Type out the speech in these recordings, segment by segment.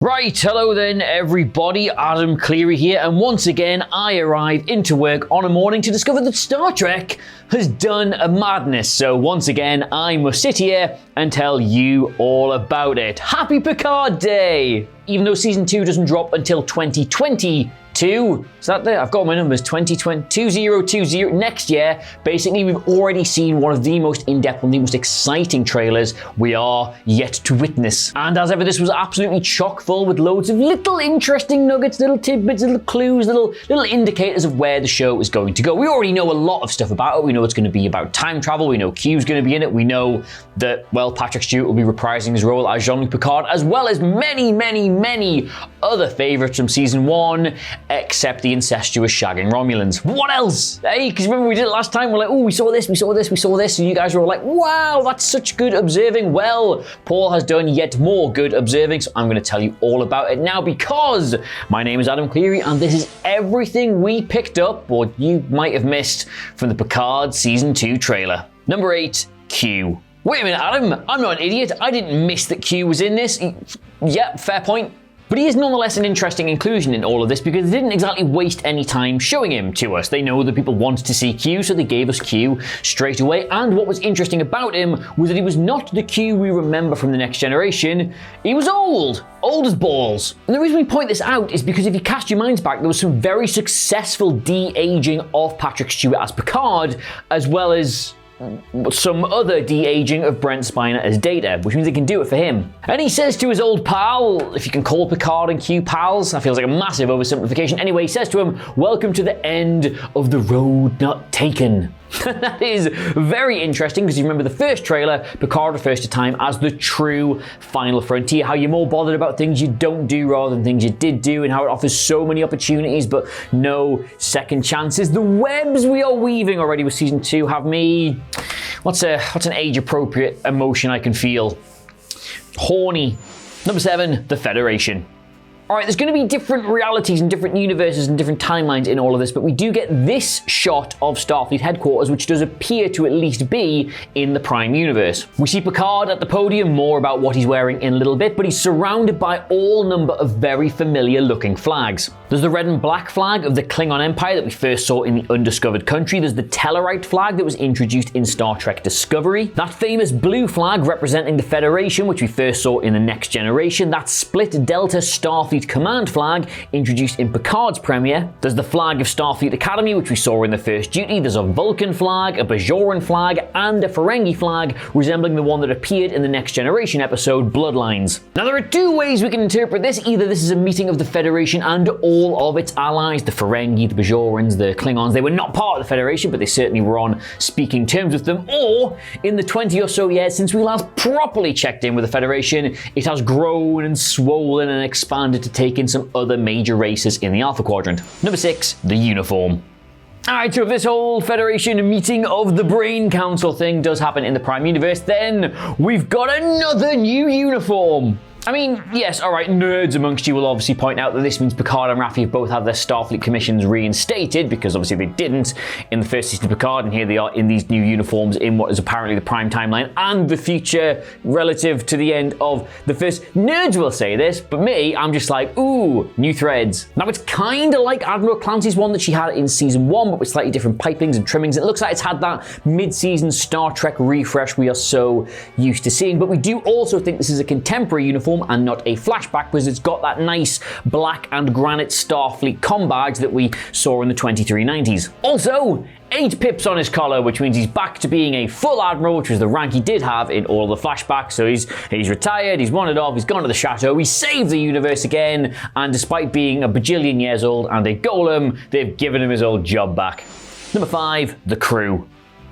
Right, hello then everybody, Adam Cleary here, and once again I arrive into work on a morning to discover that Star Trek has done a madness. So once again, I must sit here and tell you all about it. Happy Picard Day! Even though Season 2 doesn't drop until 2022, is that there? I've got my numbers, 2020, next year. Basically, we've already seen one of the most in-depth and the most exciting trailers we are yet to witness. And as ever, this was absolutely chock full with loads of little interesting nuggets, little tidbits, little clues, little indicators of where the show is going to go. We already know a lot of stuff about it. We know it's going to be about time travel. We know Q's going to be in it. We know that, well, Patrick Stewart will be reprising his role as Jean-Luc Picard, as well as many other favorites from Season 1, except the incestuous shagging Romulans. What else? Hey, because remember we did it last time, we're like, oh, we saw this, and you guys were all like, wow, that's such good observing. Well, Paul has done yet more good observing, so I'm going to tell you all about it now because my name is Adam Cleary, and this is everything we picked up, or you might have missed, from the Picard Season 2 trailer. Number 8, Q. Wait a minute, Adam, I'm not an idiot. I didn't miss that Q was in this. Yeah, fair point. But he is nonetheless an interesting inclusion in all of this because they didn't exactly waste any time showing him to us. They know that people wanted to see Q, so they gave us Q straight away. And what was interesting about him was that he was not the Q we remember from The Next Generation. He was old as balls. And the reason we point this out is because if you cast your minds back, there was some very successful de-aging of Patrick Stewart as Picard, as well as some other de-aging of Brent Spiner as Data, which means they can do it for him. And he says to his old pal, if you can call Picard and Q pals, that feels like a massive oversimplification. Anyway, he says to him, welcome to the end of the road not taken. That is very interesting because you remember the first trailer, Picard refers to time as the true final frontier, how you're more bothered about things you don't do rather than things you did do, and how it offers so many opportunities but no second chances. The webs we are weaving already with Season 2 have me... What's an age-appropriate emotion I can feel? Horny. Number 7, the Federation. Alright, there's going to be different realities and different universes and different timelines in all of this, but we do get this shot of Starfleet headquarters, which does appear to at least be in the Prime universe. We see Picard at the podium, more about what he's wearing in a little bit, but he's surrounded by all number of very familiar looking flags. There's the red and black flag of the Klingon Empire that we first saw in the Undiscovered Country. There's the Tellarite flag that was introduced in Star Trek Discovery. That famous blue flag representing the Federation, which we first saw in The Next Generation. That split Delta Starfleet Command flag introduced in Picard's premiere. There's the flag of Starfleet Academy, which we saw in the First Duty. There's a Vulcan flag, a Bajoran flag, and a Ferengi flag resembling the one that appeared in the Next Generation episode Bloodlines. Now there are two ways we can interpret this. Either this is a meeting of the Federation and all of its allies, the Ferengi, the Bajorans, the Klingons. They were not part of the Federation, but they certainly were on speaking terms with them. Or in the 20 or so years since we last properly checked in with the Federation, it has grown and swollen and expanded to take in some other major races in the Alpha Quadrant. Number 6, the uniform. Alright, so if this whole Federation meeting of the Brain Council thing does happen in the Prime Universe, then we've got another new uniform. I mean, yes, alright, nerds amongst you will obviously point out that this means Picard and Raffi have both had their Starfleet commissions reinstated, because obviously they didn't in the first season of Picard, and here they are in these new uniforms in what is apparently the Prime timeline and the future relative to the end of the first. Nerds will say this, but me, I'm just like, ooh, new threads. Now it's kind of like Admiral Clancy's one that she had in Season 1, but with slightly different pipings and trimmings. It looks like it's had that mid-season Star Trek refresh we are so used to seeing, but we do also think this is a contemporary uniform and not a flashback, because it's got that nice black and granite Starfleet comm badge that we saw in the 2390s. Also, 8 pips on his collar, which means he's back to being a full admiral, which was the rank he did have in all the flashbacks. So he's retired, he's wandered off, he's gone to the chateau, he saved the universe again, and despite being a bajillion years old and a golem, they've given him his old job back. Number 5, the crew.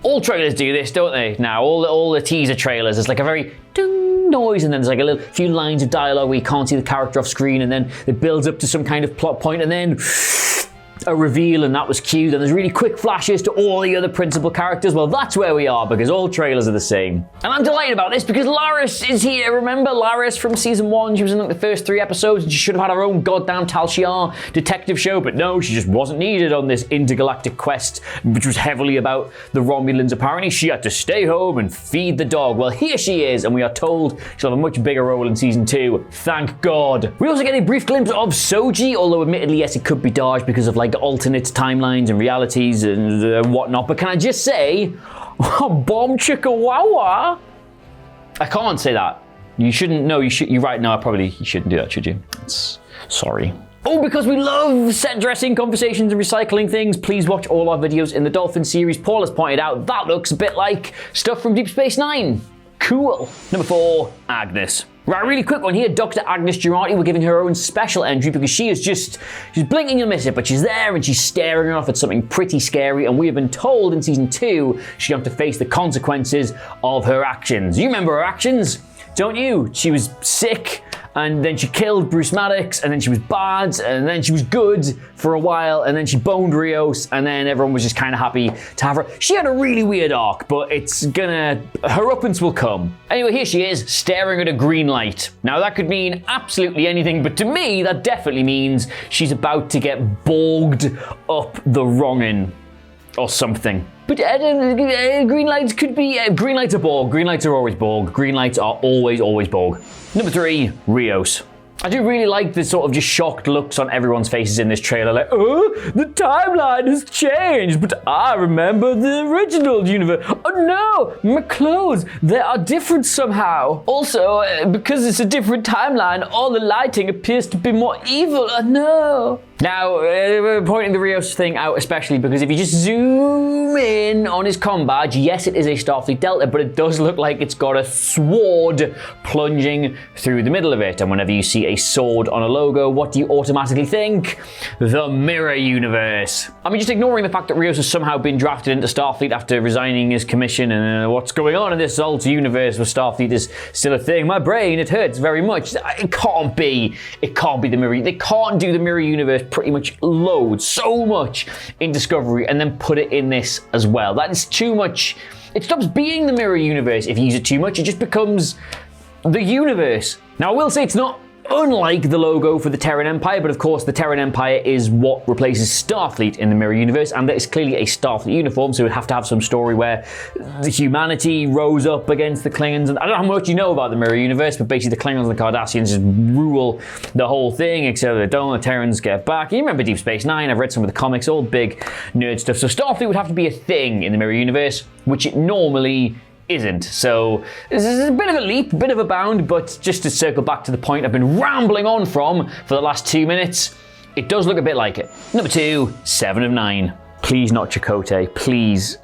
All trailers do this, don't they? Now, all the teaser trailers, it's like a very ding noise, and then there's like a few lines of dialogue where you can't see the character off screen, and then it builds up to some kind of plot point, and then a reveal and that was cute, and there's really quick flashes to all the other principal characters. Well, that's where we are, because all trailers are the same. And I'm delighted about this because Laris is here. Remember Laris from season 1? She was in like the first 3 episodes and she should have had her own goddamn Tal Shiar detective show, but no, she just wasn't needed on this intergalactic quest, which was heavily about the Romulans. Apparently she had to stay home and feed the dog. Well, here she is, and we are told she'll have a much bigger role in season 2. Thank God. We also get a brief glimpse of Soji, although admittedly, yes, it could be dodged because of like alternate timelines and realities and whatnot. But can I just say, bomb chicka wawa? I can't say that. You shouldn't. No, you should. You're right. No, you shouldn't do that, should you? Sorry. Oh, because we love set dressing, conversations, and recycling things, please watch all our videos in the Dolphin series. Paul has pointed out that looks a bit like stuff from Deep Space Nine. Cool. Number 4, Agnes. Right, really quick one here. Dr. Agnes Girardi, we're giving her own special entry because she's blinking, you'll miss it, but she's there and she's staring off at something pretty scary, and we have been told in season 2 she's going to face the consequences of her actions. You remember her actions, don't you? She was sick, and then she killed Bruce Maddox, and then she was bad, and then she was good for a while, and then she boned Rios, and then everyone was just kind of happy to have her. She had a really weird arc, but her uppance will come. Anyway, here she is, staring at a green light. Now that could mean absolutely anything, but to me, that definitely means she's about to get bogged up the wrongin' or something. But green lights could be... green lights are Borg. Green lights are always Borg. Green lights are always Borg. Number 3, Rios. I do really like the sort of just shocked looks on everyone's faces in this trailer. Like, oh, the timeline has changed, but I remember the original universe. Oh no, my clothes, they are different somehow. Also, because it's a different timeline, all the lighting appears to be more evil. Oh no. Now, we're pointing the Rios thing out especially because if you just zoom in on his comm badge, yes, it is a Starfleet Delta, but it does look like it's got a sword plunging through the middle of it. And whenever you see a sword on a logo, what do you automatically think? The Mirror Universe. I mean, just ignoring the fact that Rios has somehow been drafted into Starfleet after resigning his commission and what's going on in this alter universe where Starfleet is still a thing. My brain, it hurts very much. It can't be the Mirror. They can't do the Mirror Universe pretty much load so much in Discovery and then put it in this as well. That is too much. It stops being the Mirror Universe if you use it too much. It just becomes the universe. Now, I will say it's not unlike the logo for the Terran Empire, but of course the Terran Empire is what replaces Starfleet in the Mirror Universe, and that is clearly a Starfleet uniform, so it would have to have some story where the humanity rose up against the Klingons. And I don't know how much you know about the Mirror Universe, but basically the Klingons and the Cardassians just rule the whole thing, except they don't, the Terrans get back. You remember Deep Space Nine, I've read some of the comics, all big nerd stuff. So Starfleet would have to be a thing in the Mirror Universe, which it normally isn't. So this is a bit of a leap, a bit of a bound, but just to circle back to the point I've been rambling on from for the last 2 minutes, it does look a bit like it. Number 2, 7 of 9. Please not Chikote. Please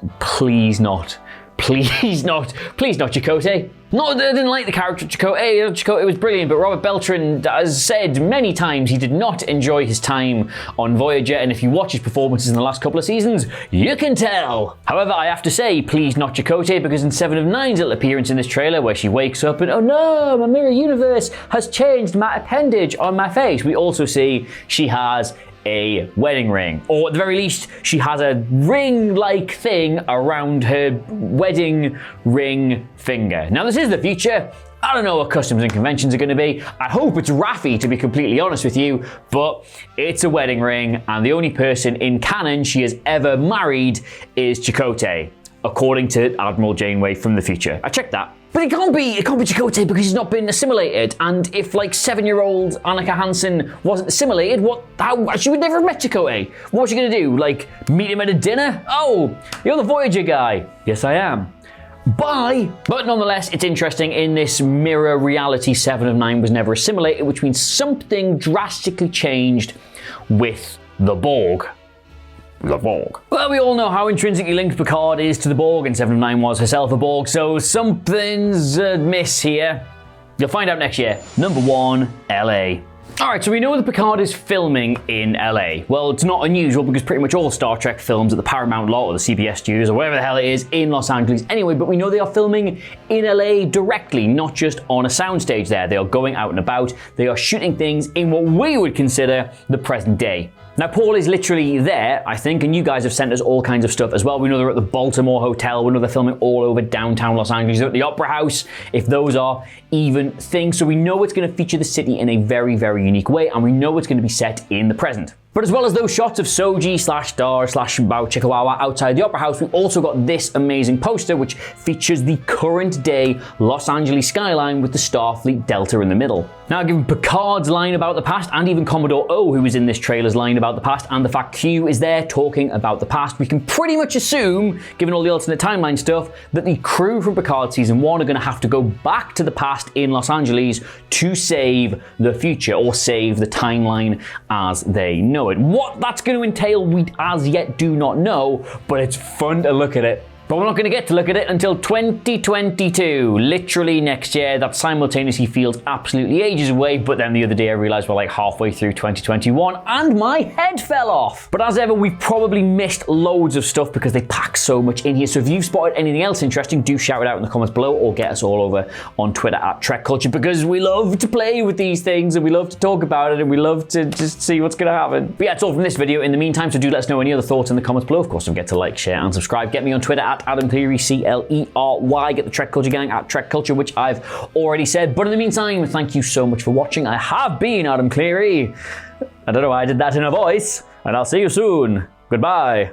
not. Please not Chikote. Not that I didn't like the character of Chikote. Chikote was brilliant, but Robert Beltran has said many times he did not enjoy his time on Voyager, and if you watch his performances in the last couple of seasons, you can tell. However, I have to say, please not Chikote, because in 7 of 9's little appearance in this trailer where she wakes up and, oh no, my mirror universe has changed my appendage on my face, we also see she has a wedding ring, or at the very least she has a ring-like thing around her wedding ring finger. Now this is the future. I don't know what customs and conventions are going to be. I hope it's Raffi, to be completely honest with you, but it's a wedding ring, and the only person in canon she has ever married is Chikote, according to Admiral Janeway from the future. I checked that. But it can't be Chikote because he's not been assimilated. And if like 7-year-old Annika Hansen wasn't assimilated, she would never have met Chikote. What was she gonna do? Like meet him at a dinner? Oh, you're the Voyager guy. Yes, I am. Bye. But nonetheless, it's interesting. In this mirror reality, 7 of 9 was never assimilated, which means something drastically changed with the Borg. The Borg. Well, we all know how intrinsically linked Picard is to the Borg, and 7 of 9 was herself a Borg, so something's amiss here. You'll find out next year. Number 1, LA. Alright, so we know that Picard is filming in LA. Well, it's not unusual because pretty much all Star Trek films at the Paramount lot or the CBS studios or whatever the hell it is in Los Angeles anyway, but we know they are filming in LA directly, not just on a soundstage there. They are going out and about. They are shooting things in what we would consider the present day. Now, Paul is literally there, I think, and you guys have sent us all kinds of stuff as well. We know they're at the Baltimore Hotel. We know they're filming all over downtown Los Angeles. They're at the Opera House, if those are even things. So we know it's going to feature the city in a very, very unique way, and we know it's going to be set in the present. But as well as those shots of Soji / Star / Bao Chikawawa outside the Opera House, we've also got this amazing poster which features the current day Los Angeles skyline with the Starfleet Delta in the middle. Now, given Picard's line about the past, and even Commodore O, who is in this trailer's line about the past, and the fact Q is there talking about the past, we can pretty much assume, given all the alternate timeline stuff, that the crew from Picard Season 1 are going to have to go back to the past in Los Angeles to save the future, or save the timeline as they know it. What that's going to entail, we as yet do not know, but it's fun to look at it. But we're not going to get to look at it until 2022, literally next year. That simultaneously feels absolutely ages away, but then the other day I realized we're like halfway through 2021 and my head fell off. But as ever, we've probably missed loads of stuff because they pack so much in here. So if you've spotted anything else interesting, do shout it out in the comments below, or get us all over on Twitter at TrekCulture, because we love to play with these things and we love to talk about it and we love to just see what's going to happen. But yeah, it's all from this video in the meantime, so do let us know any other thoughts in the comments below. Of course, don't forget to like, share and subscribe. Get me on Twitter at Adam Cleary, CLERY. Get the TrekCulture gang at TrekCulture, which I've already said. But in the meantime, thank you so much for watching. I have been Adam Cleary. I don't know why I did that in a voice, and I'll see you soon. Goodbye.